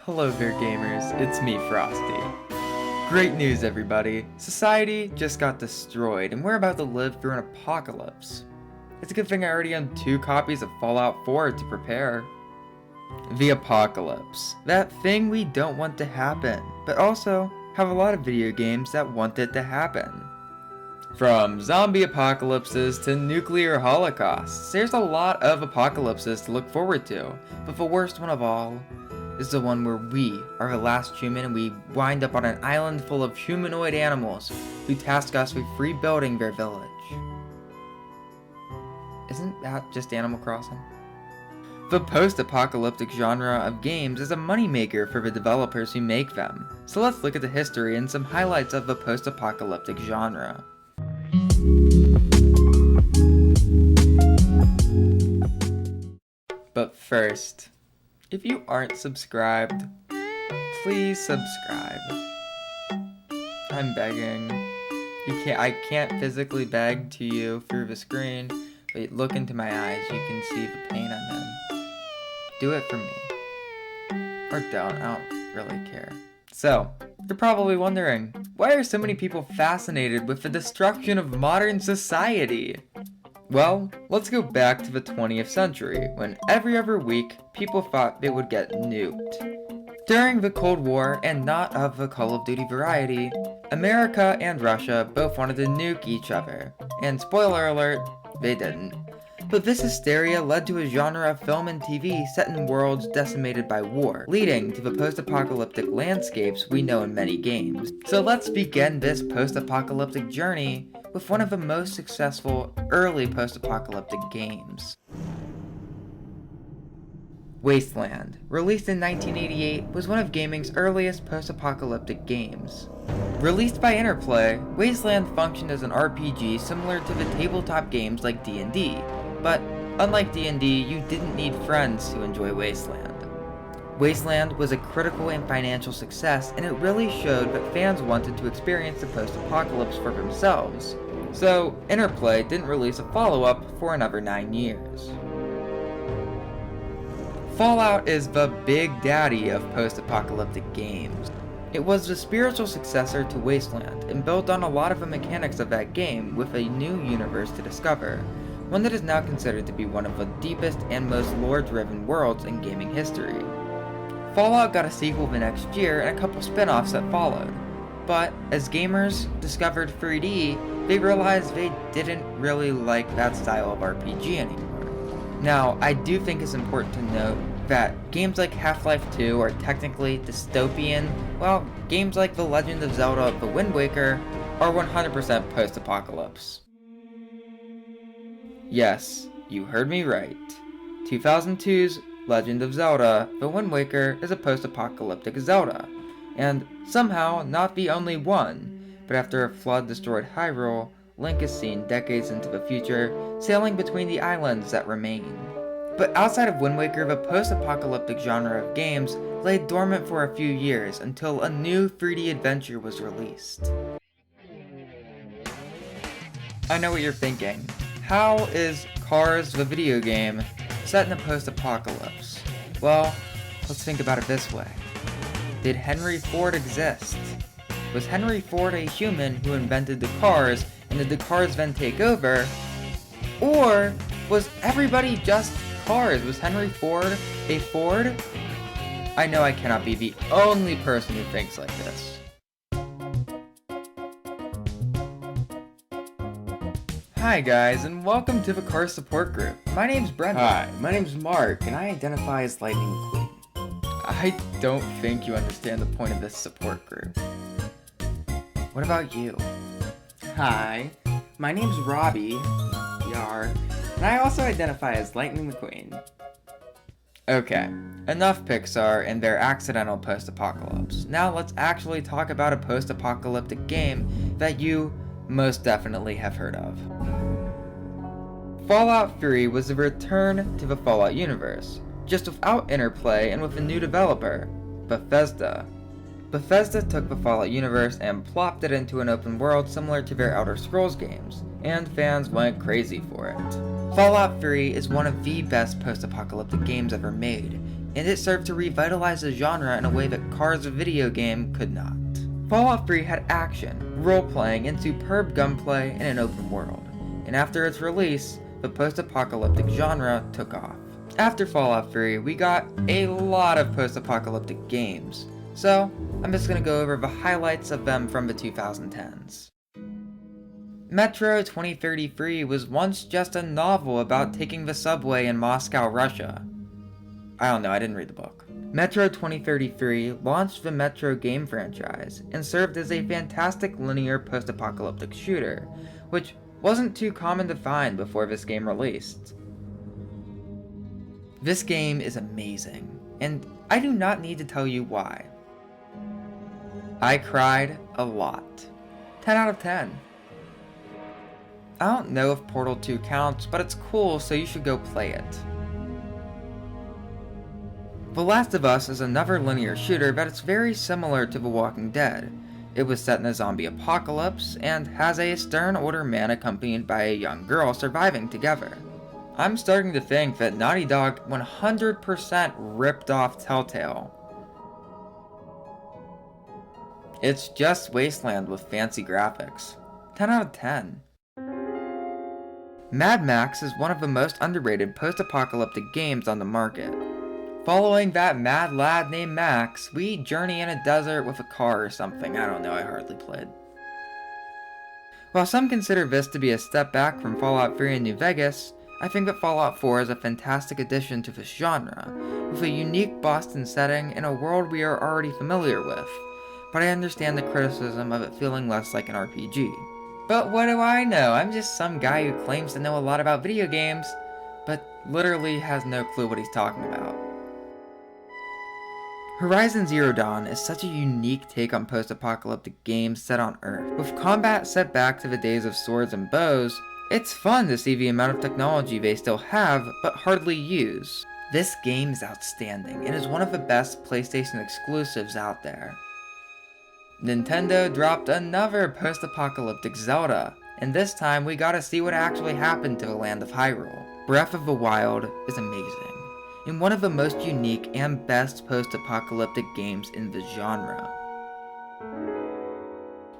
Hello there gamers, it's me Frosty. Great news everybody, society just got destroyed and we're about to live through an apocalypse. It's a good thing I already own 2 copies of Fallout 4 to prepare. The apocalypse, that thing we don't want to happen, but also have a lot of video games that want it to happen. From zombie apocalypses to nuclear holocausts, there's a lot of apocalypses to look forward to, but the worst one of all is the one where we are the last human and we wind up on an island full of humanoid animals who task us with rebuilding their village. Isn't that just Animal Crossing? The post-apocalyptic genre of games is a moneymaker for the developers who make them, so let's look at the history and some highlights of the post-apocalyptic genre. But first, if you aren't subscribed, please subscribe. I'm begging. I can't physically beg to you through the screen, but look into my eyes, you can see the pain I'm in. Do it for me. Or don't, I don't really care. So, you're probably wondering, why are so many people fascinated with the destruction of modern society? Well, let's go back to the 20th century, when every other week, people thought they would get nuked. During the Cold War, and not of the Call of Duty variety, America and Russia both wanted to nuke each other, and spoiler alert, they didn't. But this hysteria led to a genre of film and TV set in worlds decimated by war, leading to the post-apocalyptic landscapes we know in many games. So let's begin this post-apocalyptic journey with one of the most successful early post-apocalyptic games. Wasteland, released in 1988, was one of gaming's earliest post-apocalyptic games. Released by Interplay, Wasteland functioned as an RPG similar to the tabletop games like D&D, but unlike D&D, you didn't need friends to enjoy Wasteland. Wasteland was a critical and financial success, and it really showed that fans wanted to experience the post-apocalypse for themselves. So, Interplay didn't release a follow-up for another 9 years. Fallout is the big daddy of post-apocalyptic games. It was the spiritual successor to Wasteland, and built on a lot of the mechanics of that game with a new universe to discover, one that is now considered to be one of the deepest and most lore-driven worlds in gaming history. Fallout got a sequel the next year and a couple spin-offs that followed, but as gamers discovered 3D, they realized they didn't really like that style of RPG anymore. Now, I do think it's important to note that games like Half-Life 2 are technically dystopian, while games like The Legend of Zelda: The Wind Waker are 100% post-apocalypse. Yes, you heard me right. 2002's Legend of Zelda: The Wind Waker is a post-apocalyptic Zelda, and somehow not the only one, but after a flood destroyed Hyrule, Link is seen decades into the future, sailing between the islands that remain. But outside of Wind Waker, the post-apocalyptic genre of games lay dormant for a few years until a new 3D adventure was released. I know what you're thinking. How is Cars the video game set in a post-apocalypse? Well, let's think about it this way. Did Henry Ford exist? Was Henry Ford a human who invented the cars, and did the cars then take over? Or was everybody just cars? Was Henry Ford a Ford? I know I cannot be the only person who thinks like this. Hi guys, and welcome to the Car Support Group. My name's Brendan. Hi, my name's Mark, and I identify as Lightning McQueen. I don't think you understand the point of this support group. What about you? Hi, my name's Robbie, Yar, and I also identify as Lightning McQueen. Okay, enough Pixar and their accidental post-apocalypse. Now let's actually talk about a post-apocalyptic game that you most definitely have heard of. Fallout 3 was a return to the Fallout universe, just without Interplay and with a new developer, Bethesda. Bethesda took the Fallout universe and plopped it into an open world similar to their Elder Scrolls games, and fans went crazy for it. Fallout 3 is one of the best post-apocalyptic games ever made, and it served to revitalize the genre in a way that Cars, a video game, could not. Fallout 3 had action, role-playing, and superb gunplay in an open world, and after its release, the post-apocalyptic genre took off. After Fallout 3, we got a lot of post-apocalyptic games, so I'm just going to go over the highlights of them from the 2010s. Metro 2033 was once just a novel about taking the subway in Moscow, Russia. I don't know, I didn't read the book. Metro 2033 launched the Metro game franchise and served as a fantastic linear post-apocalyptic shooter, which wasn't too common to find before this game released. This game is amazing, and I do not need to tell you why. I cried a lot. 10 out of 10. I don't know if Portal 2 counts, but it's cool, so you should go play it. The Last of Us is another linear shooter that is very similar to The Walking Dead. It was set in a zombie apocalypse, and has a stern older man accompanied by a young girl surviving together. I'm starting to think that Naughty Dog 100% ripped off Telltale. It's just Wasteland with fancy graphics. 10 out of 10. Mad Max is one of the most underrated post-apocalyptic games on the market. Following that mad lad named Max, we journey in a desert with a car or something. I don't know, I hardly played. While some consider this to be a step back from Fallout 3 and New Vegas, I think that Fallout 4 is a fantastic addition to this genre, with a unique Boston setting in a world we are already familiar with, but I understand the criticism of it feeling less like an RPG. But what do I know? I'm just some guy who claims to know a lot about video games, but literally has no clue what he's talking about. Horizon Zero Dawn is such a unique take on post-apocalyptic games set on Earth. With combat set back to the days of swords and bows, it's fun to see the amount of technology they still have, but hardly use. This game is outstanding, and is one of the best PlayStation exclusives out there. Nintendo dropped another post-apocalyptic Zelda, and this time we got to see what actually happened to the land of Hyrule. Breath of the Wild is amazing, and one of the most unique and best post-apocalyptic games in the genre.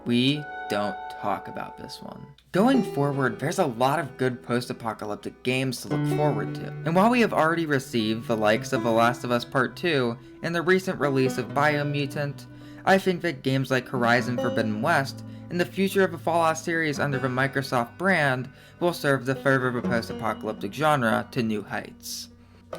We don't talk about this one. Going forward, there's a lot of good post-apocalyptic games to look forward to, and while we have already received the likes of The Last of Us Part 2 and the recent release of BioMutant, I think that games like Horizon Forbidden West and the future of the Fallout series under the Microsoft brand will serve to further the post-apocalyptic genre to new heights.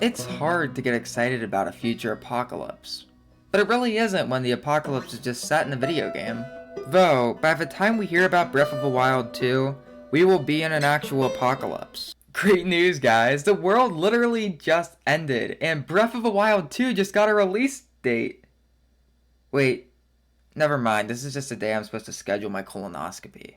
It's hard to get excited about a future apocalypse, but it really isn't when the apocalypse is just set in a video game. Though, by the time we hear about Breath of the Wild 2, we will be in an actual apocalypse. Great news, guys! The world literally just ended, and Breath of the Wild 2 just got a release date. Wait. Never mind, this is just a day I'm supposed to schedule my colonoscopy.